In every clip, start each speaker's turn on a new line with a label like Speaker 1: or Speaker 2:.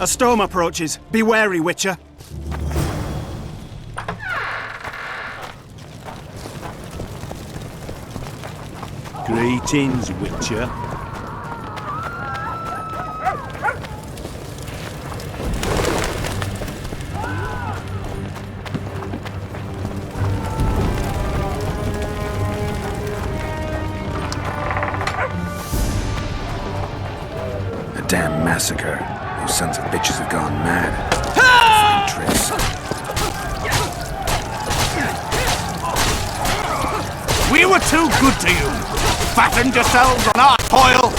Speaker 1: A storm approaches. Be wary, Witcher.
Speaker 2: Greetings, Witcher.
Speaker 3: A damn massacre. Those sons of bitches have gone mad. Find Triss.
Speaker 2: We were too good to you. Fattened yourselves on our toil.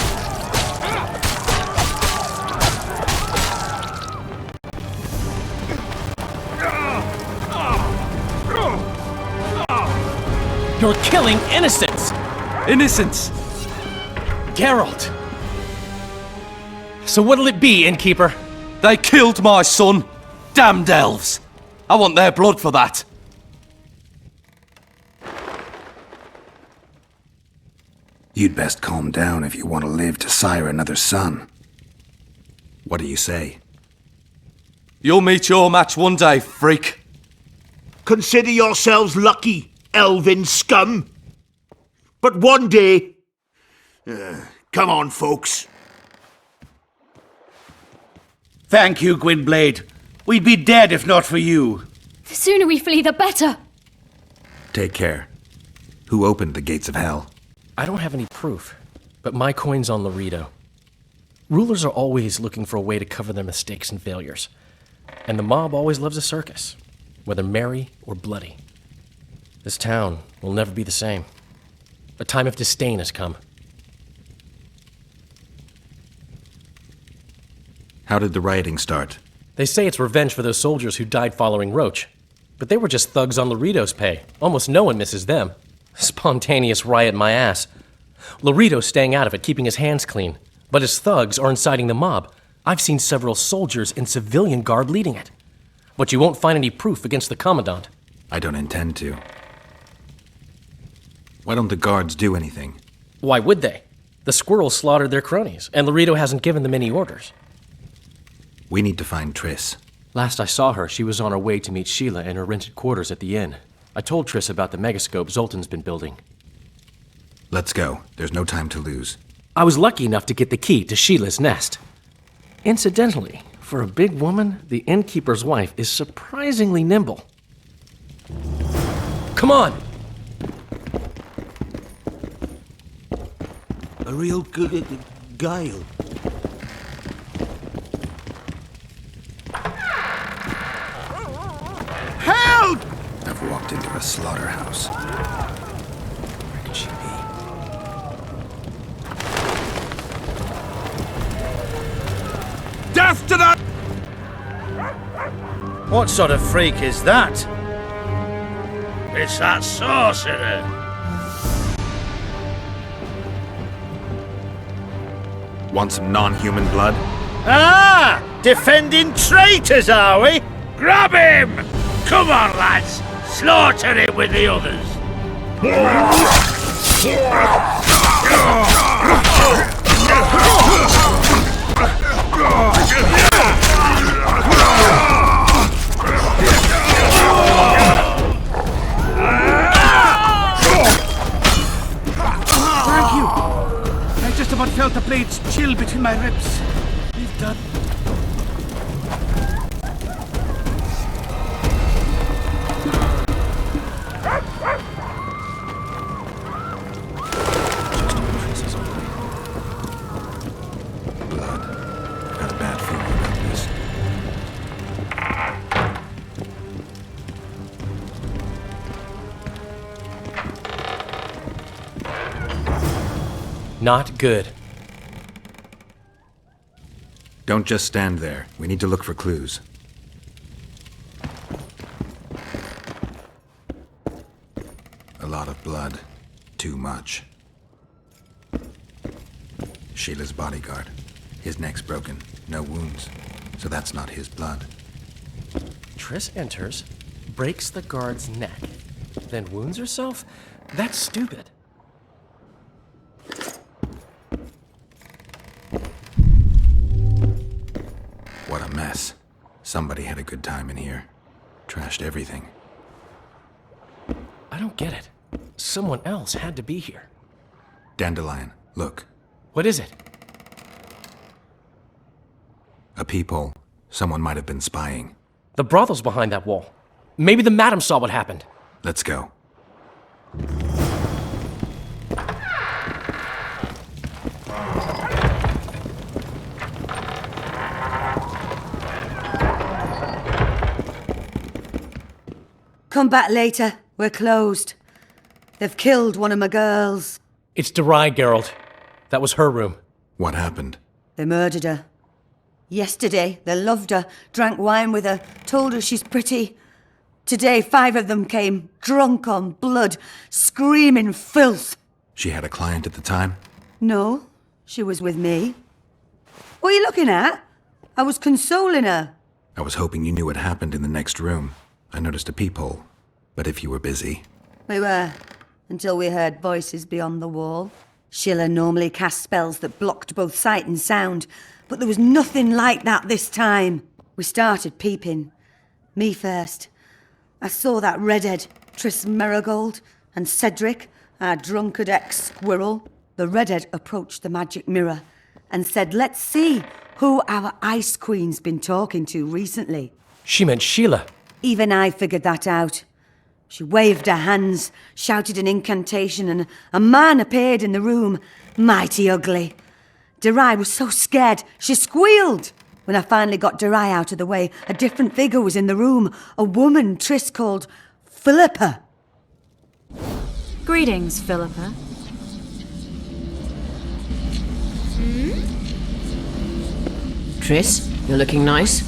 Speaker 4: You're killing innocents!
Speaker 2: Innocents!
Speaker 4: Geralt! So what'll it be, innkeeper?
Speaker 2: They killed my son. Damned elves. I want their blood for that.
Speaker 3: You'd best calm down if you want to live to sire another son. What do you say?
Speaker 2: You'll meet your match one day, freak.
Speaker 5: Consider yourselves lucky, elven scum. But one day... come on, folks.
Speaker 6: Thank you, Gwynblade. We'd be dead if not for you.
Speaker 7: The sooner we flee, the better.
Speaker 3: Take care. Who opened the gates of hell?
Speaker 4: I don't have any proof, but my coin's on Laredo. Rulers are always looking for a way to cover their mistakes and failures. And the mob always loves a circus, whether merry or bloody. This town will never be the same. A time of disdain has come.
Speaker 3: How did the rioting start?
Speaker 4: They say it's revenge for those soldiers who died following Roach. But they were just thugs on Laredo's pay. Almost no one misses them. Spontaneous riot my ass. Laredo's staying out of it, keeping his hands clean. But his thugs are inciting the mob. I've seen several soldiers in civilian garb leading it. But you won't find any proof against the Commandant.
Speaker 3: I don't intend to. Why don't the guards do anything?
Speaker 4: Why would they? The squirrels slaughtered their cronies, and Laredo hasn't given them any orders.
Speaker 3: We need to find Triss.
Speaker 4: Last I saw her, she was on her way to meet Sheila in her rented quarters at the inn. I told Triss about the megascope Zoltan's been building.
Speaker 3: Let's go. There's no time to lose.
Speaker 4: I was lucky enough to get the key to Sheila's nest. Incidentally, for a big woman, the innkeeper's wife is surprisingly nimble. Come on!
Speaker 5: A real guile.
Speaker 3: Help! I've walked into a slaughterhouse. Where could she be?
Speaker 2: Death to that!
Speaker 6: What sort of freak is that? It's that sorcerer.
Speaker 3: Want some non-human blood?
Speaker 6: Ah! Defending traitors, are we? Grab him! Come on, lads! Slaughter him with the others!
Speaker 2: Thank you! I just about felt the blades chill between my ribs. We've done.
Speaker 3: Blood. I've got a bad feeling about this.
Speaker 4: Not good.
Speaker 3: Don't just stand there. We need to look for clues. A lot of blood. Too much. Sheila's bodyguard. His neck's broken. No wounds. So that's not his blood.
Speaker 4: Triss enters, breaks the guard's neck, then wounds herself? That's stupid.
Speaker 3: What a Somebody had a good time in here. Trashed everything.
Speaker 4: I don't get it. Someone else had to be here.
Speaker 3: Dandelion, look.
Speaker 4: What is it?
Speaker 3: A peephole. Someone might have been spying.
Speaker 4: The brothel's behind that wall. Maybe the madam saw what happened.
Speaker 3: Let's go.
Speaker 8: Come back later. We're closed. They've killed one of my girls.
Speaker 4: It's Derai, Geralt. That was her room.
Speaker 3: What happened?
Speaker 8: They murdered her. Yesterday, they loved her, drank wine with her, told her she's pretty. Today, 5 of them came, drunk on blood, screaming filth.
Speaker 3: She had a client at the time?
Speaker 8: No, she was with me. What are you looking at? I was consoling her.
Speaker 3: I was hoping you knew what happened in the next room. I noticed a peephole. But if you were busy...
Speaker 8: We were, until we heard voices beyond the wall. Sheila normally cast spells that blocked both sight and sound, but there was nothing like that this time. We started peeping. Me first. I saw that redhead, Triss Merigold, and Cedric, our drunkard ex-squirrel. The redhead approached the magic mirror and said, let's see who our Ice Queen's been talking to recently.
Speaker 4: She meant Sheila.
Speaker 8: Even I figured that out. She waved her hands, shouted an incantation, and a man appeared in the room, mighty ugly. Derai was so scared, she squealed. When I finally got Derai out of the way, a different figure was in the room, a woman Triss called Philippa.
Speaker 7: Greetings, Philippa.
Speaker 9: Triss, you're looking nice.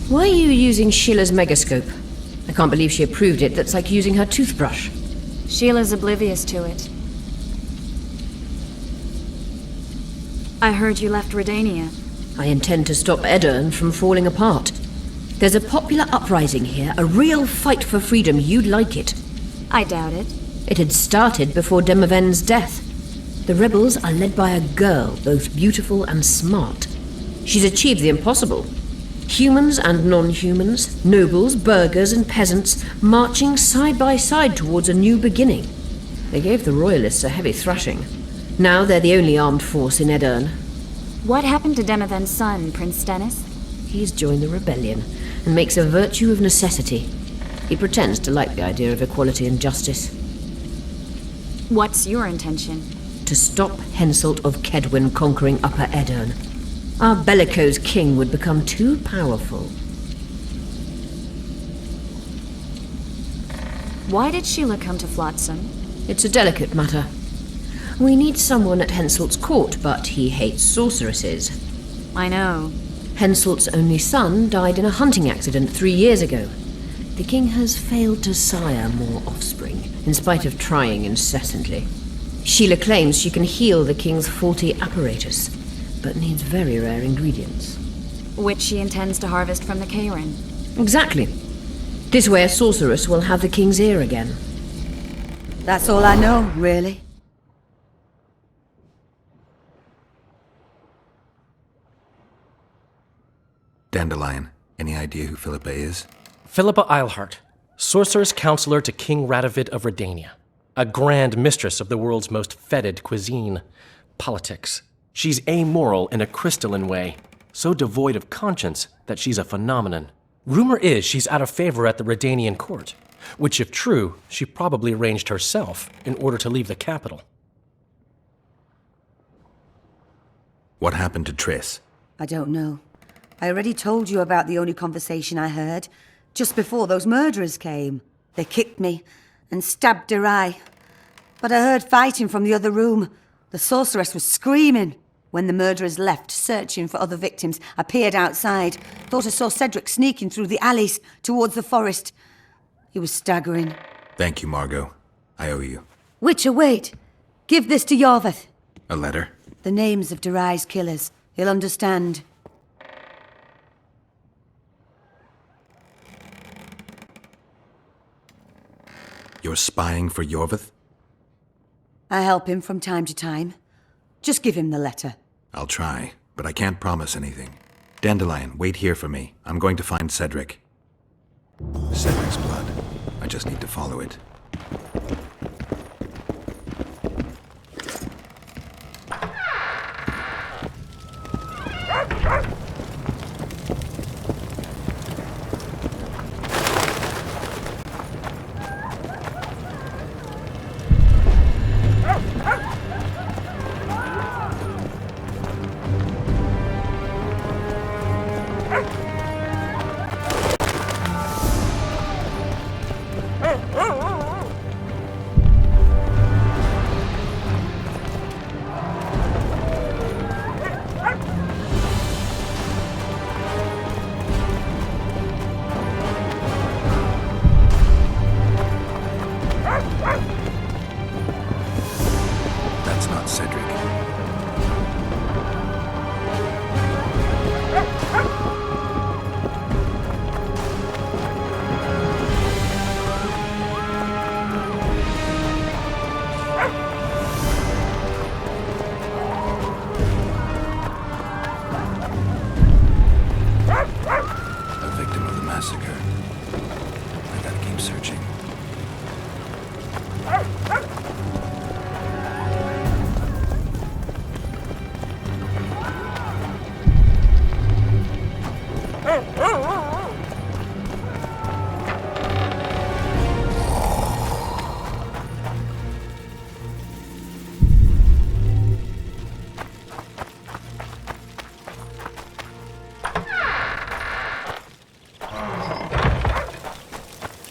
Speaker 9: Why are you using Sheila's megascope? I can't believe she approved it. That's like using her toothbrush.
Speaker 7: Sheila's oblivious to it. I heard you left Redania.
Speaker 9: I intend to stop Edirne from falling apart. There's a popular uprising here, a real fight for freedom. You'd like it.
Speaker 7: I doubt it.
Speaker 9: It had started before Demoven's death. The rebels are led by a girl, both beautiful and smart. She's achieved the impossible. Humans and non-humans, nobles, burghers and peasants, marching side by side towards a new beginning. They gave the royalists a heavy thrashing. Now they're the only armed force in Edirne.
Speaker 7: What happened to Demoven's son, Prince Stennis?
Speaker 9: He's joined the rebellion and makes a virtue of necessity. He pretends to like the idea of equality and justice.
Speaker 7: What's your intention?
Speaker 9: To stop Henselt of Kedwin conquering Upper Edirne. Our bellicose king would become too powerful.
Speaker 7: Why did Sheila come to Flotsam?
Speaker 9: It's a delicate matter. We need someone at Henselt's court, but he hates sorceresses.
Speaker 7: I know.
Speaker 9: Henselt's only son died in a hunting accident 3 years ago. The king has failed to sire more offspring, in spite of trying incessantly. Sheila claims she can heal the king's faulty apparatus, but needs very rare ingredients.
Speaker 7: Which she intends to harvest from the Cairn.
Speaker 9: Exactly. This way a sorceress will have the king's ear again.
Speaker 8: That's all I know, really.
Speaker 3: Dandelion, any idea who Philippa is?
Speaker 4: Philippa Eilhart, sorceress counselor to King Radovid of Redania. A grand mistress of the world's most fetid cuisine, politics. She's amoral in a crystalline way, so devoid of conscience that she's a phenomenon. Rumor is she's out of favor at the Redanian court, which if true, she probably arranged herself in order to leave the capital.
Speaker 3: What happened to Triss?
Speaker 8: I don't know. I already told you about the only conversation I heard, just before those murderers came. They kicked me and stabbed Derai. But I heard fighting from the other room. The sorceress was screaming. When the murderers left, searching for other victims, I peered outside. Thought I saw Cedric sneaking through the alleys towards the forest. He was staggering.
Speaker 3: Thank you, Margot. I owe you.
Speaker 8: Witcher, wait. Give this to Yorvath.
Speaker 3: A letter?
Speaker 8: The names of Derai's killers. He'll understand.
Speaker 3: You're spying for Yorvith?
Speaker 8: I help him from time to time. Just give him the letter.
Speaker 3: I'll try, but I can't promise anything. Dandelion, wait here for me. I'm going to find Cedric. Cedric's blood. I just need to follow it. That's not Cedric. A victim of the massacre. I gotta keep searching.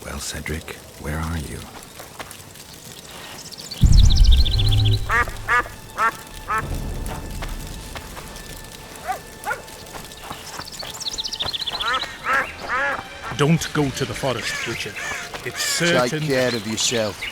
Speaker 3: Well, Cedric, where are you?
Speaker 2: Don't go to the forest, Witcher. It's certain...
Speaker 5: Take care of yourself.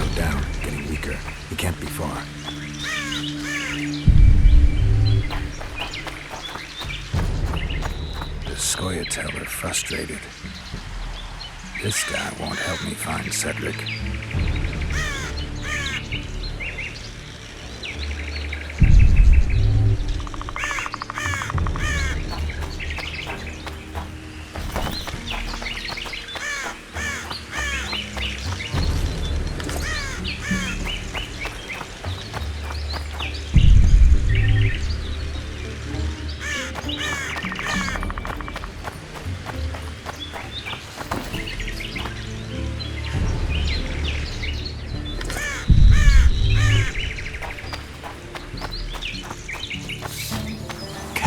Speaker 3: slowed down, getting weaker. He can't be far. The Scoia'tael are frustrated. This guy won't help me find Cedric.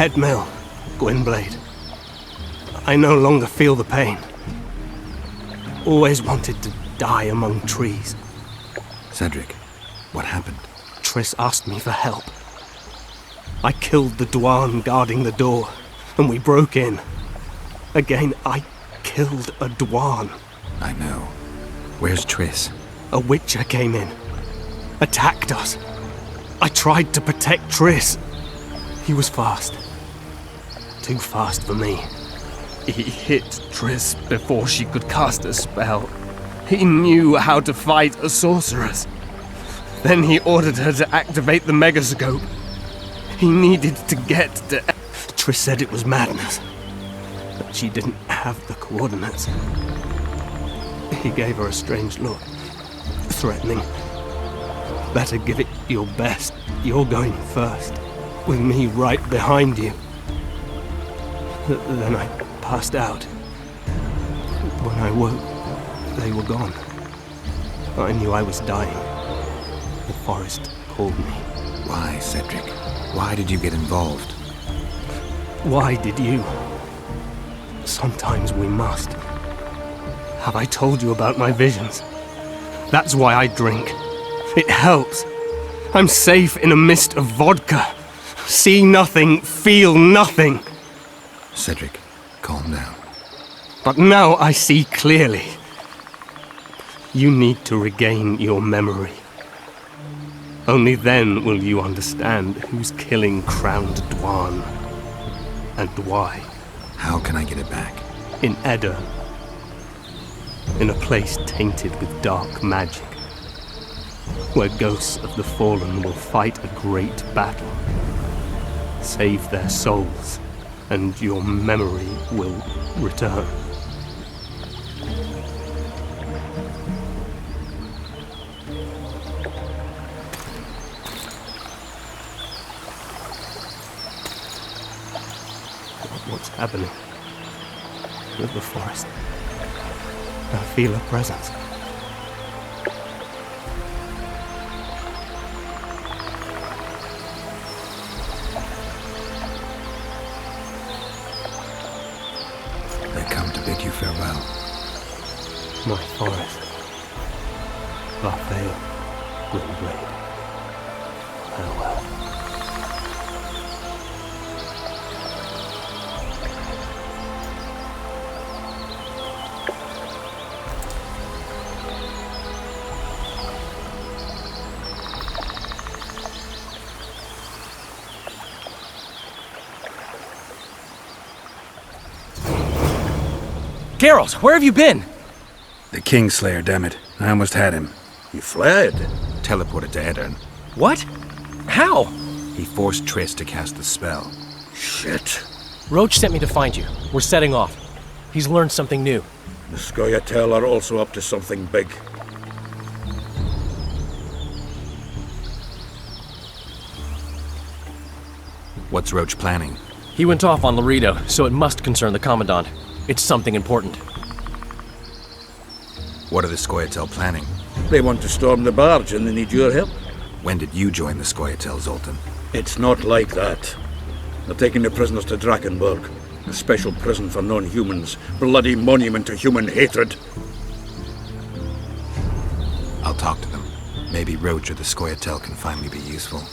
Speaker 2: Headmill, Gwynblade. I no longer feel the pain. Always wanted to die among trees.
Speaker 3: Cedric, what happened?
Speaker 2: Triss asked me for help. I killed the Dwan guarding the door, and we broke in. Again, I killed a Dwan.
Speaker 3: I know. Where's Triss?
Speaker 2: A Witcher came in, attacked us. I tried to protect Triss. He was fast. Too fast for me. He hit Triss before she could cast a spell. He knew how to fight a sorceress. Then he ordered her to activate the megascope. He needed to get to... Triss said it was madness, that she didn't have the coordinates. He gave her a strange look, threatening. Better give it your best. You're going first, with me right behind you. Then I passed out. When I woke, they were gone. I knew I was dying. The forest called me.
Speaker 3: Why, Cedric? Why did you get involved?
Speaker 2: Why did you? Sometimes we must. Have I told you about my visions? That's why I drink. It helps. I'm safe in a mist of vodka. See nothing, feel nothing.
Speaker 3: Cedric, calm down.
Speaker 2: But now I see clearly. You need to regain your memory. Only then will you understand who's killing Crowned Dwan and why.
Speaker 3: How can I get it back?
Speaker 2: In Edda. In a place tainted with dark magic. Where ghosts of the fallen will fight a great battle. Save their souls, and your memory will return. What's happening with the forest? I feel a presence.
Speaker 3: They come to bid you farewell.
Speaker 2: My forest. Lathael, Gwynblade. Farewell.
Speaker 4: Geralt, where have you been?
Speaker 3: The Kingslayer, damn it. I almost had him.
Speaker 5: You fled.
Speaker 3: Teleported to Edirn.
Speaker 4: What? How?
Speaker 3: He forced Triss to cast the spell.
Speaker 5: Shit.
Speaker 4: Roach sent me to find you. We're setting off. He's learned something new.
Speaker 5: The Scoia'tael are also up to something big.
Speaker 3: What's Roach planning?
Speaker 4: He went off on Laredo, so it must concern the Commandant. It's something important.
Speaker 3: What are the Scoia'tael planning?
Speaker 5: They want to storm the barge and they need your help.
Speaker 3: When did you join the Scoia'tael, Zoltan?
Speaker 5: It's not like that. They're taking the prisoners to Drakkenburg, a special prison for non-humans, bloody monument to human hatred.
Speaker 3: I'll talk to them. Maybe Roach or the Scoia'tael can finally be useful.